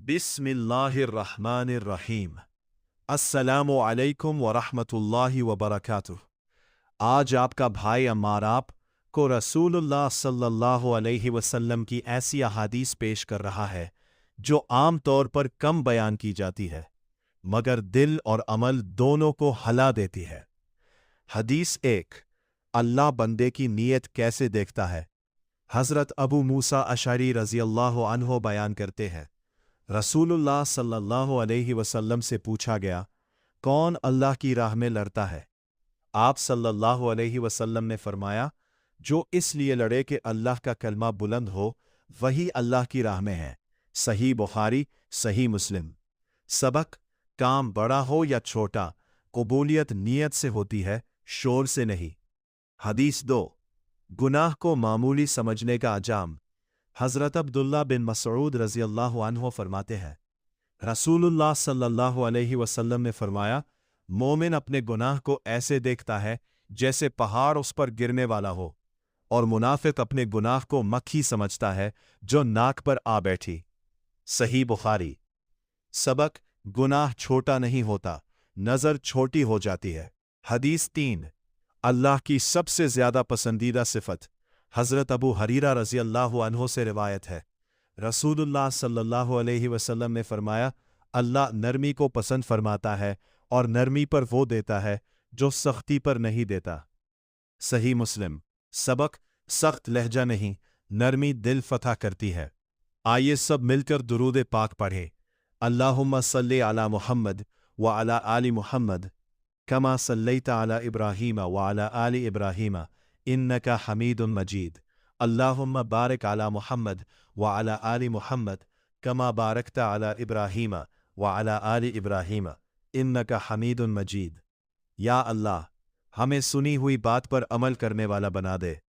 बिस्मिल्लाहिर्रहमानिर्रहीम। अस्सलामु अलैकुम वरहमतुल्लाहि वबरकातुह। आज आपका भाई अम्मार आप को रसूलुल्लाह सल्लल्लाहु अलैहि वसल्लम की ऐसी अहादीस पेश कर रहा है जो आम तौर पर कम बयान की जाती है मगर दिल और अमल दोनों को हला देती है। हदीस 1। अल्लाह बंदे की नीयत कैसे देखता है। हज़रत अबू मूसा अशअरी रज़ियल्लाहु अन्हु बयान करते हैं, रसूलुल्लाह सल्लल्लाहु अलैहि वसल्लम से पूछा गया, कौन अल्लाह की राह में लड़ता है। आप सल्लल्लाहु अलैहि वसल्लम ने फरमाया, जो इसलिए लड़े कि अल्लाह का कलमा बुलंद हो वही अल्लाह की राह में है। सही बुखारी, सही मुस्लिम। सबक: काम बड़ा हो या छोटा, कबूलियत नीयत से होती है, शोर से नहीं। हदीस 2। गुनाह को मामूली समझने का अजाम। हज़रत अब्दुल्ला बिन मसऊद रज़ियल्लाहु अन्हु फरमाते हैं, रसूलुल्लाह सल्लल्लाहु अलैहि वसल्लम ने फरमाया, मोमिन अपने गुनाह को ऐसे देखता है जैसे पहाड़ उस पर गिरने वाला हो, और मुनाफिक अपने गुनाह को मक्खी समझता है जो नाक पर आ बैठी। सही बुखारी। सबक: गुनाह छोटा नहीं होता, नज़र छोटी हो जाती है। हदीस 3। अल्लाह की सबसे ज्यादा पसंदीदा सिफत। हज़रत अबू हरीरा रज़ियल्लाहु अन्हु से रिवायत है, रसूलुल्लाह सल्लल्लाहु अलैहि वसल्लम ने फरमाया, अल्लाह नरमी को पसंद फरमाता है और नरमी पर वो देता है जो सख्ती पर नहीं देता। सही मुस्लिम। सबक: सख्त लहजा नहीं, नरमी दिल फतह करती है। आइए सब मिलकर दुरूद पाक पढ़ें। अल्लाहुम्मा सल्ली अला मुहम्मद व अला आलि मुहम्मद कमा सल्लैता अला इब्राहीम व अला आलि इब्राहीम इन्नका हमीदुन मजीद। अल्लाहुम्मा बारिक अला मुहम्मद व अला आलि मुहम्मद कमा बारकता अला इब्राहीम व अला आलि इब्राहीम इन्नका हमीदुन मजीद। या अल्लाह, हमें सुनी हुई बात पर अमल करने वाला बना दे।